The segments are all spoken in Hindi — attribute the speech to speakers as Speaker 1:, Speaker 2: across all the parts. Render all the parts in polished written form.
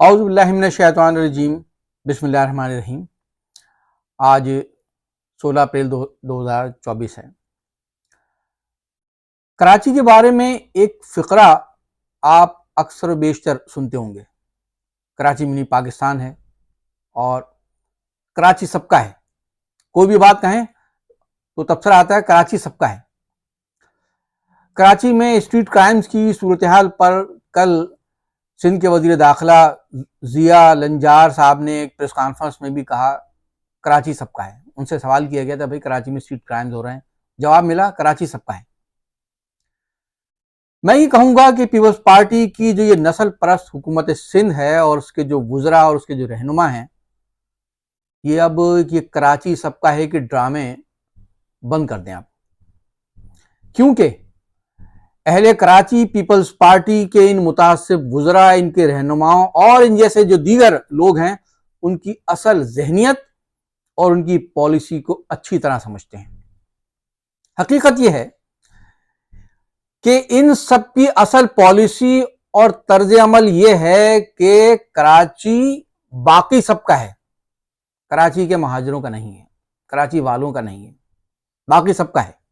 Speaker 1: औज़ु बिल्लाहि मिनश शैतानिर रजीम। बिस्मिल्लाहिर रहमानिर रहीम। आज 16 अप्रैल 2024 है। कराची के बारे में एक फ़िक्रा आप अक्सर व बेशतर सुनते होंगे। कराची मिनी पाकिस्तान है और कराची सबका है। कोई भी बात कहें तो तबसर आता है कराची सबका है। कराची में स्ट्रीट क्राइम्स की सूरत हाल पर कल सिंध के वजीर दाखिला जिया लंजार साहब ने एक प्रेस कॉन्फ्रेंस में भी कहा कराची सबका है। उनसे सवाल किया गया था, भाई कराची में स्ट्रीट क्राइम्स हो रहे हैं, जवाब मिला कराची सबका है। मैं ये कहूंगा कि पीपल्स पार्टी की जो ये नस्ल परस्त हुकूमत सिंध है और उसके जो वुज़रा और उसके जो रहनुमा हैं, ये अब ये कराची सबका है कि ड्रामे बंद कर दें आप। क्योंकि अहले कराची पीपल्स पार्टी के इन मुतासिब वुज़रा, इनके रहनुमाओं और इन जैसे जो दीगर लोग हैं, उनकी असल जहनियत और उनकी पॉलिसी को अच्छी तरह समझते हैं। हकीकत यह है कि इन सब की असल पॉलिसी और तर्ज अमल यह है कि कराची बाकी सबका है, कराची के महाजरों का नहीं है, कराची वालों का नहीं है, बाकी सबका है।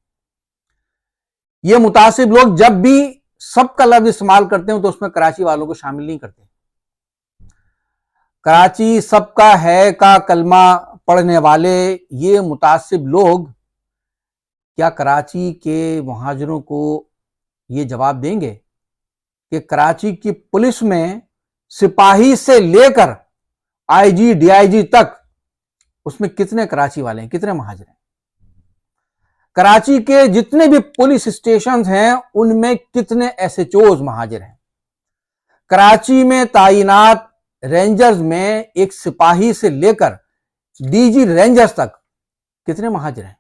Speaker 1: ये मुतासिब लोग जब भी सबका लफ्ज इस्तेमाल करते हैं तो उसमें कराची वालों को शामिल नहीं करते। कराची सबका है का कलमा पढ़ने वाले ये मुतासिब लोग क्या कराची के महाजरों को ये जवाब देंगे कि कराची की पुलिस में सिपाही से लेकर आईजी डीआईजी तक उसमें कितने कराची वाले हैं, कितने महाजर हैं? कराची के जितने भी पुलिस स्टेशन हैं उनमें कितने एसएचओज महाजर हैं? कराची में तैनात रेंजर्स में एक सिपाही से लेकर डीजी रेंजर्स तक कितने महाजर हैं?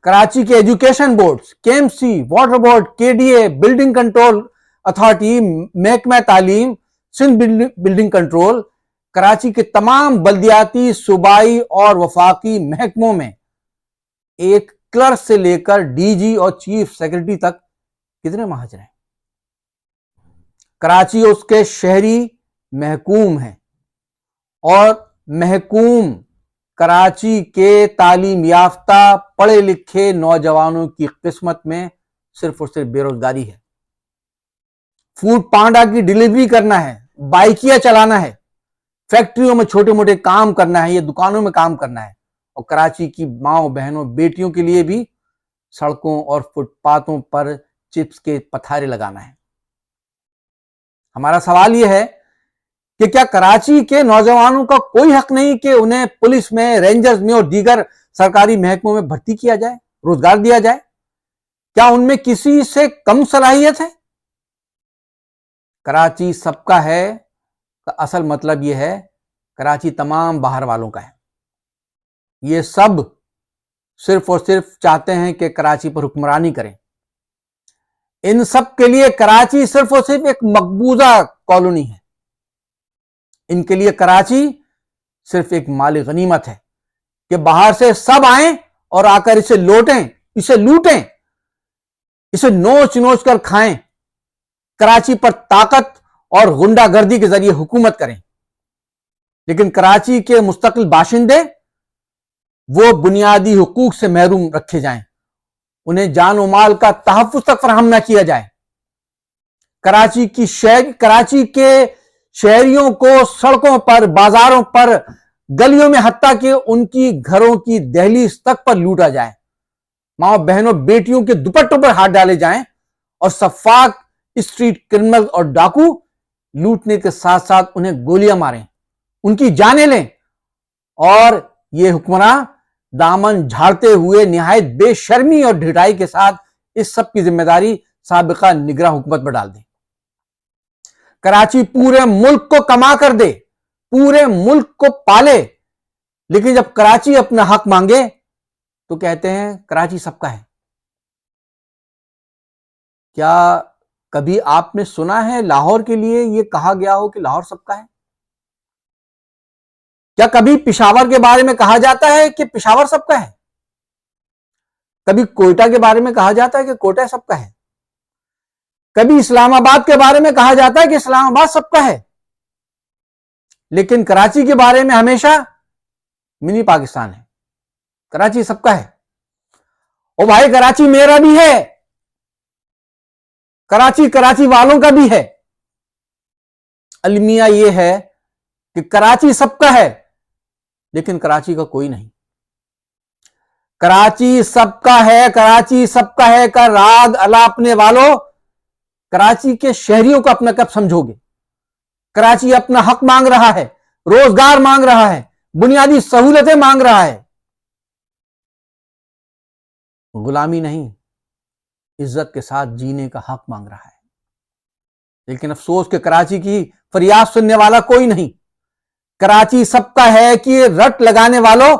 Speaker 1: कराची के education boards, KMC, water board, KDA, building control authority, महकमा तालीम, सिंध बिल्डिंग कंट्रोल, कराची के तमाम बल्दियाती, सूबाई और वफाकी महकमों में एक क्लर्क से लेकर डीजी और चीफ सेक्रेटरी तक कितने महाजर हैं? कराची उसके शहरी महकूम हैं और महकूम कराची के तालीम याफ्ता पढ़े लिखे नौजवानों की किस्मत में सिर्फ और सिर्फ बेरोजगारी है। फूड पांडा की डिलीवरी करना है, बाइकियां चलाना है, फैक्ट्रियों में छोटे मोटे काम करना है, ये दुकानों में काम करना है, और कराची की माओ बहनों बेटियों के लिए भी सड़कों और फुटपाथों पर चिप्स के पथारे लगाना है। हमारा सवाल यह है कि क्या कराची के नौजवानों का कोई हक नहीं कि उन्हें पुलिस में, रेंजर्स में और दीगर सरकारी महकमों में भर्ती किया जाए, रोजगार दिया जाए? क्या उनमें किसी से कम सलाहियत है? कराची सबका है का असल मतलब यह है कराची तमाम बाहर वालों का है। ये सब सिर्फ और सिर्फ चाहते हैं कि कराची पर हुक्मरानी करें। इन सब के लिए कराची सिर्फ और सिर्फ एक मकबूजा कॉलोनी है। इनके लिए कराची सिर्फ एक माली गनीमत है कि बाहर से सब आए और आकर इसे लूटें, इसे नोच नोच कर खाएं, कराची पर ताकत और गुंडागर्दी के जरिए हुकूमत करें। लेकिन कराची के मुस्तकिल बाशिंदे वो बुनियादी हुकूक से महरूम रखे जाएं, उन्हें जान और माल का तहफ्फुज तक फराहम न किया जाए। कराची के शहरियों को सड़कों पर, बाजारों पर, गलियों में, हत्ता कि उनकी घरों की दहलीज तक पर लूटा जाए। माओ बहनों बेटियों के दुपट्टों पर हाथ डाले जाएं और सफाक स्ट्रीट क्रिमिनल और डाकू लूटने के साथ साथ उन्हें गोलियां मारें, उनकी जानें लें, और ये हुक्मरान दामन झाड़ते हुए निहायत बेशर्मी और ढिठाई के साथ इस सब की जिम्मेदारी साबिका निगरां हुकूमत पर डाल दें। कराची पूरे मुल्क को कमा कर दे, पूरे मुल्क को पाले, लेकिन जब कराची अपना हक मांगे तो कहते हैं कराची सबका है। क्या कभी आपने सुना है लाहौर के लिए यह कहा गया हो कि लाहौर सबका है? क्या कभी पिशावर के बारे में कहा जाता है कि पिशावर सबका है? कभी कोयटा के बारे में कहा जाता है कि कोयटा सबका है? कभी इस्लामाबाद के बारे में कहा जाता है कि इस्लामाबाद सबका है? लेकिन कराची के बारे में हमेशा मिनी पाकिस्तान है। कराची सबका है। ओ भाई, कराची मेरा भी है, कराची कराची वालों का भी है। अलमिया यह है कि कराची सबका है, लेकिन कराची का कोई नहीं। कराची सबका है, कराची सबका है का राग अलापने वालों, कराची के शहरियों को अपना कब समझोगे? कराची अपना हक मांग रहा है, रोजगार मांग रहा है, बुनियादी सहूलतें मांग रहा है। गुलामी नहीं, इज्जत के साथ जीने का हक मांग रहा है। लेकिन अफसोस कि कराची की फरियाद सुनने वाला कोई नहीं। कराची सबका है कि रट लगाने वालों,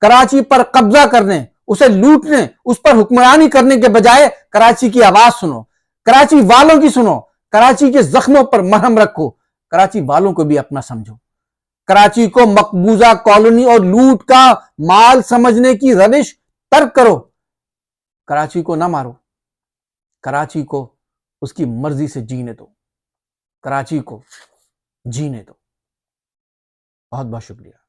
Speaker 1: कराची पर कब्जा करने, उसे लूटने, उस पर हुक्मरानी करने के बजाय कराची की आवाज सुनो, कराची वालों की सुनो, कराची के जख्मों पर मरहम रखो, कराची वालों को भी अपना समझो। कराची को मकबूजा कॉलोनी और लूट का माल समझने की रविश तर्क करो। कराची को ना मारो, कराची को उसकी मर्जी से जीने दो, कराची को जीने दो। बहुत बहुत शुक्रिया।